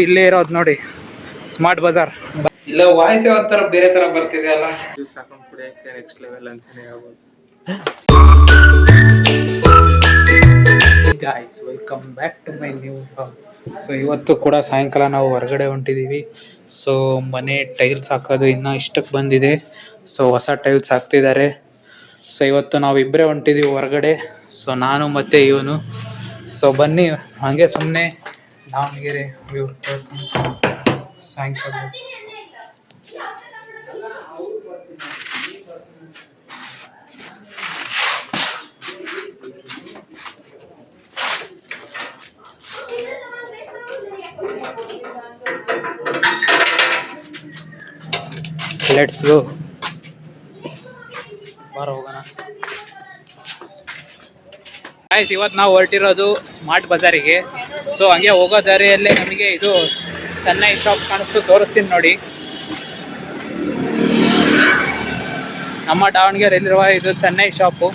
ಇಲ್ಲೇ ಇರೋದು ನೋಡಿ ಸ್ಮಾರ್ಟ್ ಬಜಾರ್. ಇಲ್ಲ ವಾಯ್ಸ್ ಯಾವ ತರ ಬೇರೆ ತರ ಬರ್ತಿದೆ ಅಲ್ಲ. ನೆಕ್ಸ್ಟ್ ಲೆವೆಲ್ ಅಂತಾನೆ ಹೇಳ್ಬೋದು. Guys welcome back to my new vlog. So ಇವತ್ತು ಕೂಡ ಸಾಯಂಕಾಲ ನಾವು ಹೊರಗಡೆ ಹೊಂಟಿದ್ದೀವಿ. ಸೊ ಮನೆ ಟೈಲ್ಸ್ ಹಾಕೋದು ಇನ್ನ ಇಷ್ಟಕ್ಕೆ ಬಂದಿದೆ. ಸೊ ಹೊಸ ಟೈಲ್ಸ್ ಹಾಕ್ತಿದ್ದಾರೆ. ಸೊ ಇವತ್ತು ನಾವು ಇಬ್ಬರೇ ಹೊಂಟಿದ್ದೀವಿ ಹೊರಗಡೆ. ಸೊ ನಾನು ಮತ್ತೆ ಇವನು. ಸೊ ಬನ್ನಿ ಹಾಗೆ ಸುಮ್ಮನೆ ದಾವಣಗೆರೆ ವ್ಯೂ ತೋರಿಸಿ ಸಾಯಂಕಾಲ. Let's go. ಬಾರ ಹೋಗೋಣ. ಗೈಸ್ ಇವತ್ತು ನಾವು ಹೊರಟಿರೋದು ಸ್ಮಾರ್ಟ್ ಬಜಾರಿಗೆ. ಸೊ ಹಂಗೆ ಹೋಗೋ ದಾರಿಯಲ್ಲೇ ನಮಗೆ ಇದು ಚೆನ್ನೈ ಶಾಪ್ ಕಾಣಿಸ್ತು, ತೋರಿಸ್ತೀನಿ ನೋಡಿ. ನಮ್ಮ ದಾವಣಗೆರೆಯಲ್ಲಿರುವ ಇದು Chennai shop.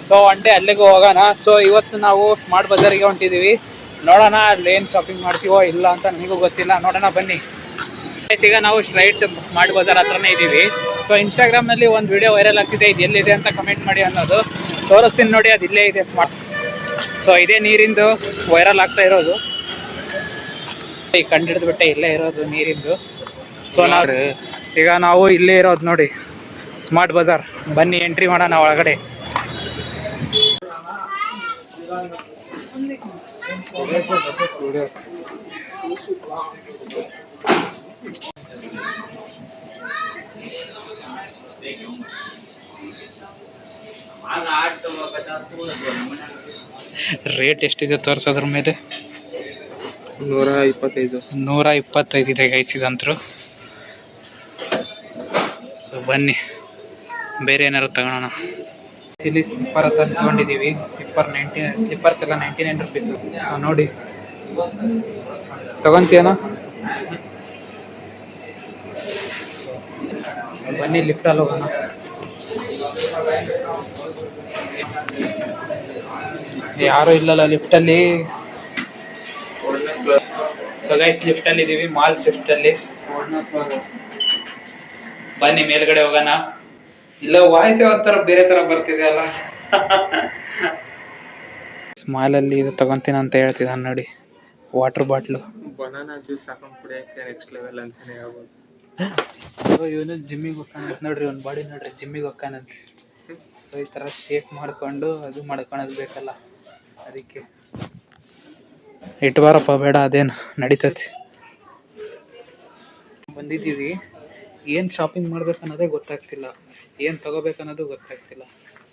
So one day ಅಲ್ಲಿಗೂ ಹೋಗೋಣ. ಸೊ ಇವತ್ತು ನಾವು ಸ್ಮಾರ್ಟ್ ಬಜಾರಿಗೆ ಹೊಂಟಿದ್ದೀವಿ. ನೋಡೋಣ ಅಲ್ಲಿ ಏನು ಶಾಪಿಂಗ್ ಮಾಡ್ತೀವೋ ಇಲ್ಲ ಅಂತ ನನಗೂ ಗೊತ್ತಿಲ್ಲ. ನೋಡೋಣ ಬನ್ನಿ. ಈಗ ನಾವು ಸ್ಟ್ರೈಟ್ ಸ್ಮಾರ್ಟ್ ಬಜಾರ್ ಹತ್ರನೇ ಇದ್ದೀವಿ. ಸೊ ಇನ್ಸ್ಟಾಗ್ರಾಮ್ನಲ್ಲಿ ಒಂದು ವಿಡಿಯೋ ವೈರಲ್ ಆಗ್ತಿದೆ, ಇದು ಎಲ್ಲಿದೆ ಅಂತ ಕಮೆಂಟ್ ಮಾಡಿ ಅನ್ನೋದು. ತೋರಿಸ್ತೀನಿ ನೋಡಿ, ಅದು ಇಲ್ಲೇ ಇದೆ ಸ್ಮಾರ್ಟ್. ಸೊ ಇದೇ ನೀರಿಂದು ವೈರಲ್ ಆಗ್ತಾ ಇರೋದು. ಈಗ ಕಂಡಿಡಿದು ಬಿಟ್ಟೆ, ಇಲ್ಲೇ ಇರೋದು ನೀರಿಂದು. ಸೊ ಈಗ ನಾವು ಇಲ್ಲೇ ಇರೋದು ನೋಡಿ ಸ್ಮಾರ್ಟ್ ಬಜಾರ್. ಬನ್ನಿ ಎಂಟ್ರಿ ಮಾಡೋಣ ಒಳಗಡೆ. ರೇಟ್ ಎಷ್ಟಿದೆ ತೋರಿಸೋದ್ರ ಮೇಲೆ? 125 ಇದೆ ಗೈಸ್ ಇದಂತರು. ಸೊ ಬನ್ನಿ ಬೇರೆ ಏನಾದ್ರು ತಗೊಳ್ಳೋಣ. ಇಲ್ಲಿ ಸ್ಲಿಪ್ಪರ್ ಅಂತ ತಗೊಂಡಿದ್ದೀವಿ. ಸ್ಲಿಪ್ಪರ್ಸ್ ಎಲ್ಲ 99 ರುಪೀಸ್. ಸೊ ನೋಡಿ, ತಗೊಂತೀಯನ? ಬನ್ನಿ ಲಿಫ್ಟಲ್ಲಿ ಹೋಗೋಣ. ಯಾರು ಇಲ್ಲಲ್ಲ ಲಿಫ್ಟಲ್ಲಿ. ಸೊ ಗೈಸ್ ಲಿಫ್ಟಲ್ಲಿ ಇದ್ದೀವಿ, ಮಾಲ್ಸ್ ಲಿಫ್ಟಲ್ಲಿ. ಬನ್ನಿ ಮೇಲ್ಗಡೆ ಹೋಗೋಣ. ಇಲ್ಲ ವಾಯ್ಸ್ ಯಾವ ತರ ಬೇರೆ ತರ ಬರ್ತಿದೆ ಅಲ್ಲ. ಸ್ಮಾಲಲ್ಲಿ ಇದು ತಗೊಂತೀನಿ ಅಂತ ಹೇಳ್ತಿದ್ದಾನೆ ನೋಡಿ, ವಾಟರ್ ಬಾಟ್ಲು. ಬನಾನಾ ಜ್ಯೂಸ್ ಹಾಕೊಂಡು ಕುಡಿಯೋಕ್ಕೆ ನೆಕ್ಸ್ಟ್ ಲೆವೆಲ್ ಅಂತಾನೆ ಹೇಳ್ಬೋದು. ಸೊ ಇವನು ಜಿಮ್ಮಿಗೆ ಹೋಗ್ತಾನಂತ ನೋಡ್ರಿ, ಒಂದು ಬಾಡಿ ನೋಡ್ರಿ ಜಿಮ್ಮಿಗೆ ಹೋಗ್ತಾನಂತೆ. ಸೊ ಈ ಥರ ಶೇಪ್ ಮಾಡಿಕೊಂಡು ಅದು ಮಾಡ್ಕೊಳೋದು ಬೇಕಲ್ಲ, ಅದಕ್ಕೆ ಇಟ್ಟು ಬಾರಪ್ಪ. ಬೇಡ ಅದೇನು ನಡೀತೈತಿ. ಬಂದಿದ್ದೀವಿ, ಏನು ಶಾಪಿಂಗ್ ಮಾಡ್ಬೇಕು ಅನ್ನೋದೇ ಗೊತ್ತಾಗ್ತಿಲ್ಲ, ಏನು ತೊಗೋಬೇಕನ್ನೋದು ಗೊತ್ತಾಗ್ತಿಲ್ಲ.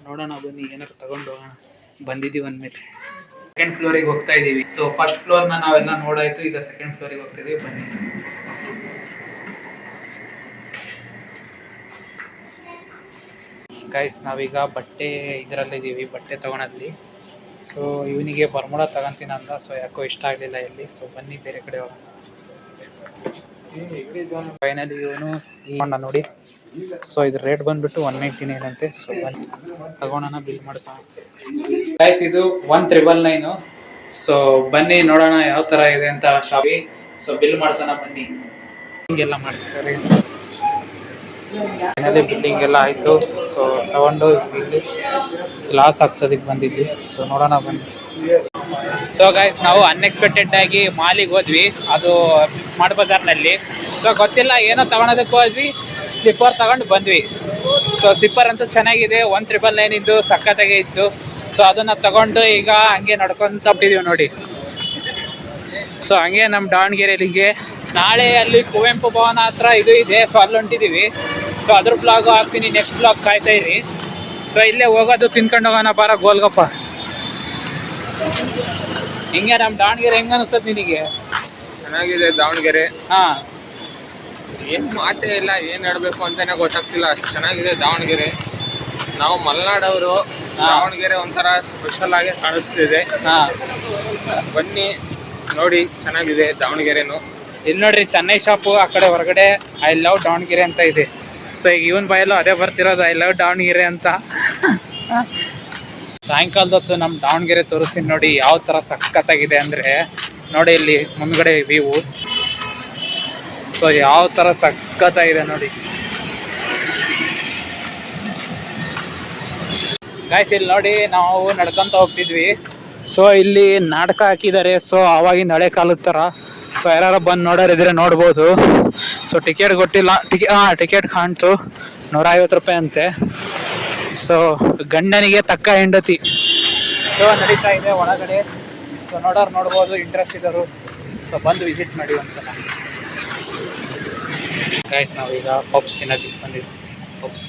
ನೋಡೋಣ ಬನ್ನಿ, ಏನಾರು ತಗೊಂಡು ಹೋಗೋಣ. ಬಂದಿದ್ದೀವಿ ಅಂದಮೇಲೆ ಸೆಕೆಂಡ್ ಫ್ಲೋರಿಗೆ ಹೋಗ್ತಾ ಇದ್ದೀವಿ. ಸೊ ಫಸ್ಟ್ ಫ್ಲೋರ್ನ ನಾವೆಲ್ಲ ನೋಡಾಯ್ತು, ಈಗ ಸೆಕೆಂಡ್ ಫ್ಲೋರಿಗೆ ಹೋಗ್ತಿದ್ದೀವಿ. ಬನ್ನಿ. ಗೈಸ್ ನಾವೀಗ ಬಟ್ಟೆ ಇದರಲ್ಲಿದ್ದೀವಿ, ಬಟ್ಟೆ ತೊಗೊಳಲ್ಲಿ. ಸೊ ಇವನಿಗೆ ಬರ್ಮುಡ ತಗೊಂತೀನಿ ಅಂದ. ಸೊ ಯಾಕೋ ಇಷ್ಟ ಆಗಲಿಲ್ಲ ಇಲ್ಲಿ. ಸೊ ಬನ್ನಿ ಬೇರೆ ಕಡೆ ಹೋಗೋಣ. ಫೈನಲಿ ಇವನು ತಗೊಂಡ ನೋಡಿ. ಸೊ ಇದ್ರ ರೇಟ್ ಬಂದ್ಬಿಟ್ಟು 199 ಅಂತೆ. ಸೊ ಬನ್ನಿ ತಗೊಳೋಣ, ಬಿಲ್ ಮಾಡಿಸೋಣ. ಗೈಸ್ ಇದು 1999. ಸೊ ಬನ್ನಿ ನೋಡೋಣ ಯಾವ ಥರ ಇದೆ ಅಂತ ಶಾಪಿ. ಸೊ ಬಿಲ್ ಮಾಡಿಸೋಣ ಬನ್ನಿ. ಹಿಂಗೆಲ್ಲ ಮಾಡ್ತಿದ್ದಾರೆ. ಫೈನಲಿ ಬಿಲ್ಲಿಂಗ್ ಎಲ್ಲ ಆಯಿತು. ಸೊ ತಗೊಂಡು ಇಲ್ಲಿ ಗ್ಲಾಸ್ ಹಾಕ್ಸೋದಕ್ಕೆ ಬಂದಿದ್ವಿ. ಸೊ ನೋಡೋಣ ಬನ್ನಿ. ಸೊ ಗೈಸ್ ನಾವು ಅನ್ಎಕ್ಸ್ಪೆಕ್ಟೆಡ್ ಆಗಿ ಮಾಲಿಗೆ ಹೋದ್ವಿ, ಅದು ಸ್ಮಾರ್ಟ್ ಬಜಾರ್ನಲ್ಲಿ. ಸೊ ಗೊತ್ತಿಲ್ಲ ಏನೋ ತಗೊಳೋದಕ್ಕೆ ಹೋದ್ವಿ, ಸ್ಲಿಪ್ಪರ್ ತಗೊಂಡು ಬಂದ್ವಿ. ಸೊ ಸ್ಲಿಪ್ಪರ್ ಅಂತೂ ಚೆನ್ನಾಗಿದೆ, 1999 ಇದ್ದು ಸಖತ್ತಾಗೆ ಇತ್ತು. ಸೊ ಅದನ್ನು ತಗೊಂಡು ಈಗ ಹಂಗೆ ನಡ್ಕೊತ ಬಿಟ್ಟಿದ್ದೀವಿ ನೋಡಿ. ಸೊ ಹಂಗೆ ನಮ್ಮ ದಾವಣಗೆರೆಯಲ್ಲಿಗೆ ನಾಳೆ ಅಲ್ಲಿ ಕುವೆಂಪು ಭವನ ಹತ್ರ ಇದು ಇದೆ. ಸೊ ಅಲ್ಲಿ ಹೊಂಟಿದ್ದೀವಿ. ಸೊ ಅದ್ರ ಬ್ಲಾಗು ಹಾಕ್ತೀನಿ, ನೆಕ್ಸ್ಟ್ ಬ್ಲಾಗ್ ಕಾಯ್ತಾ ಇರಿ. ಸೊ ಇಲ್ಲೇ ಹೋಗೋದು, ತಿನ್ಕೊಂಡು ಹೋಗೋಣ ಬಾರ ಗೋಲ್ಗಪ್ಪ. ಹಿಂಗೆ ನಮ್ಮ ದಾವಣಗೆರೆ ಹೆಂಗ ಅನಿಸ್ತದೆ ನಿನಗೆ? ಚೆನ್ನಾಗಿದೆ ದಾವಣಗೆರೆ. ಹಾಂ, ಏನು ಮಾತೇ ಇಲ್ಲ, ಏನು ಹೇಳಬೇಕು ಅಂತಾನೆ ಗೊತ್ತಾಗ್ತಿಲ್ಲ, ಅಷ್ಟು ಚೆನ್ನಾಗಿದೆ ದಾವಣಗೆರೆ. ನಾವು ಮಲೆನಾಡವರು, ದಾವಣಗೆರೆ ಒಂಥರ ಸ್ಪೆಷಲ್ ಆಗಿ ಕಾಣಿಸ್ತಿದೆ. ಹಾಂ ಬನ್ನಿ ನೋಡಿ, ಚೆನ್ನಾಗಿದೆ ದಾವಣಗೆರೆನು. ಇಲ್ಲಿ ನೋಡ್ರಿ ಚೆನ್ನೈ ಶಾಪು ಆ ಕಡೆ ಹೊರಗಡೆ ಐ ಲವ್ ದಾವಣಗೆರೆ ಅಂತ ಇದೆ. ಸೊ ಈಗ ಇವನ್ ಬಾಯಲ್ಲೂ ಅದೇ ಬರ್ತಿರೋದು, ಐ ಲವ್ ದಾವಣಗೆರೆ ಅಂತ. ಸಾಯಂಕಾಲದ ಹೊತ್ತು ನಮ್ಮ ದಾವಣಗೆರೆ ತೋರಿಸ್ತೀನಿ ನೋಡಿ ಯಾವ ಥರ ಸಖತ್ತಾಗಿದೆ ಅಂದರೆ. ನೋಡಿ ಇಲ್ಲಿ ಮುಂದ್ಗಡೆ ವ್ಯೂ. ಸೊ ಯಾವ ತರ ಸಖತ್ತಾಗಿದೆ ನೋಡಿ ಗಾಯ್ಸ್. ಇಲ್ಲಿ ನೋಡಿ ನಾವು ನಡ್ಕೊಂತ ಹೋಗ್ತಿದ್ವಿ. ಸೊ ಇಲ್ಲಿ ನಾಟಕ ಹಾಕಿದ್ದಾರೆ. ಸೊ ಆವಾಗಿನ ಹಳೆ ಕಾಲದ ತರ. ಸೊ ಯಾರು ಬಂದು ನೋಡೋರಿದ್ರೆ ನೋಡ್ಬೋದು. ಸೊ ಟಿಕೆಟ್ ಕೊಟ್ಟಿಲ್ಲ. ಟಿಕೆಟ್ ಕಾಣ್ತು 150 ರೂಪಾಯಿ ಅಂತೆ. ಸೊ ಗಂಡನಿಗೆ ತಕ್ಕ ಹೆಂಡತಿ ಸೊ ನಡೀತಾ ಇದೆ ಒಳಗಡೆ. ಸೊ ನೋಡ್ಬೋದು, ಇಂಟ್ರೆಸ್ಟ್ ಇದ್ದರು. ಸೊ ಬಂದು ವಿಸಿಟ್ ಮಾಡಿ ಒಂದ್ಸಲ ಗೈಸ್. ನಾವೀಗ ಪಬ್ಸ್ ತಿನ್ನೋದಕ್ಕೆ ಬಂದಿದ್ವಿ. ಪಬ್ಸ್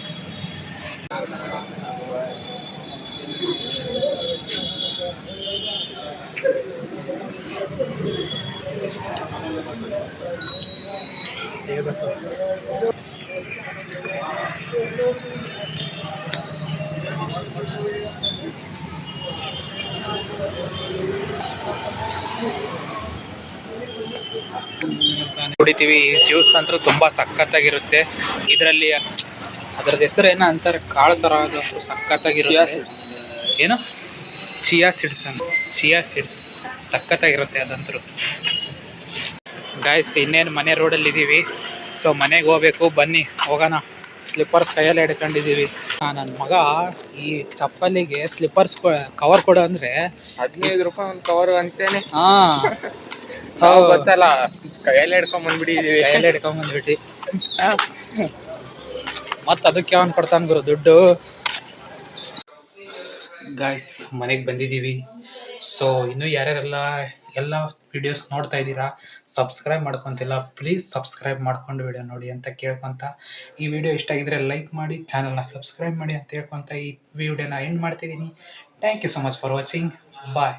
ಕುಡಿತೀವಿ. ಜ್ಯೂಸ್ ಅಂತೂ ತುಂಬಾ ಸಖತ್ತಾಗಿರುತ್ತೆ. ಇದರಲ್ಲಿ ಅದ್ರದ್ದು ಹೆಸರು ಏನೋ ಅಂತಾರೆ, ಕಾಳು ತರ ಅದು ಸಖತ್ತಾಗಿರುತ್ತೆ. ಏನು ಚಿಯಾ ಸೀಡ್ಸ್ ಸಖತ್ತಾಗಿರುತ್ತೆ ಅದಂತೂ ಗಾಯ್ಸ್. ಇನ್ನೇನು ಮನೆ ರೋಡಲ್ಲಿ ಇದ್ದೀವಿ. ಸೊ ಮನೆಗೆ ಹೋಗ್ಬೇಕು, ಬನ್ನಿ ಹೋಗೋಣ. ಸ್ಲಿಪ್ಪರ್ಸ್ ಕೈಯಲ್ಲಿ ಹಿಡ್ಕೊಂಡಿದ್ದೀವಿ. ನನ್ನ ಮಗ ಈ ಚಪ್ಪಲಿಗೆ ಸ್ಲಿಪ್ಪರ್ಸ್ ಕವರ್ ಕೊಡು ಅಂದ್ರೆ 15 ರೂಪಾಯಿ ಒಂದು ಕವರ್ ಅಂತೇನೆ. ನಾವು ಗೊತ್ತಲ್ಲ, ಕೈಯಲ್ಲಿ ಹಿಡ್ಕೊಂಡ್ ಬಂದ್ಬಿಟ್ಟಿದೀವಿ. ಕೈಯಲ್ಲಿ ಹಿಡ್ಕೊಂಡ್ ಬಂದ್ಬಿಟ್ಟು ಮತ್ತೆ ಅದಕ್ಕೆ ಅವನ್ ಕೊಡ್ತಾನ ಗುರು ದುಡ್ಡು. ಗಾಯ್ಸ್ ಮನೆಗೆ ಬಂದಿದ್ದೀವಿ. ಸೊ ಇನ್ನೂ ಯಾರ್ಯಾರೆಲ್ಲ ಎಲ್ಲ ವಿಡಿಯೋಸ್ ನೋಡ್ತಾ ಇದ್ದೀರಾ, ಸಬ್ಸ್ಕ್ರೈಬ್ ಮಾಡ್ಕೊತಿಲ್ಲ, ಪ್ಲೀಸ್ ಸಬ್ಸ್ಕ್ರೈಬ್ ಮಾಡ್ಕೊಂಡು ವಿಡಿಯೋ ನೋಡಿ ಅಂತ ಕೇಳ್ಕೊತ, ಈ ವಿಡಿಯೋ ಇಷ್ಟ ಆಗಿದ್ರೆ ಲೈಕ್ ಮಾಡಿ, ಚಾನಲ್ನ ಸಬ್ಸ್ಕ್ರೈಬ್ ಮಾಡಿ ಅಂತ ಹೇಳ್ಕೊತ ಈ ವಿಡಿಯೋನ ಎಂಡ್ ಮಾಡ್ತಿದ್ದೀನಿ. Thank you so much for watching. Bye.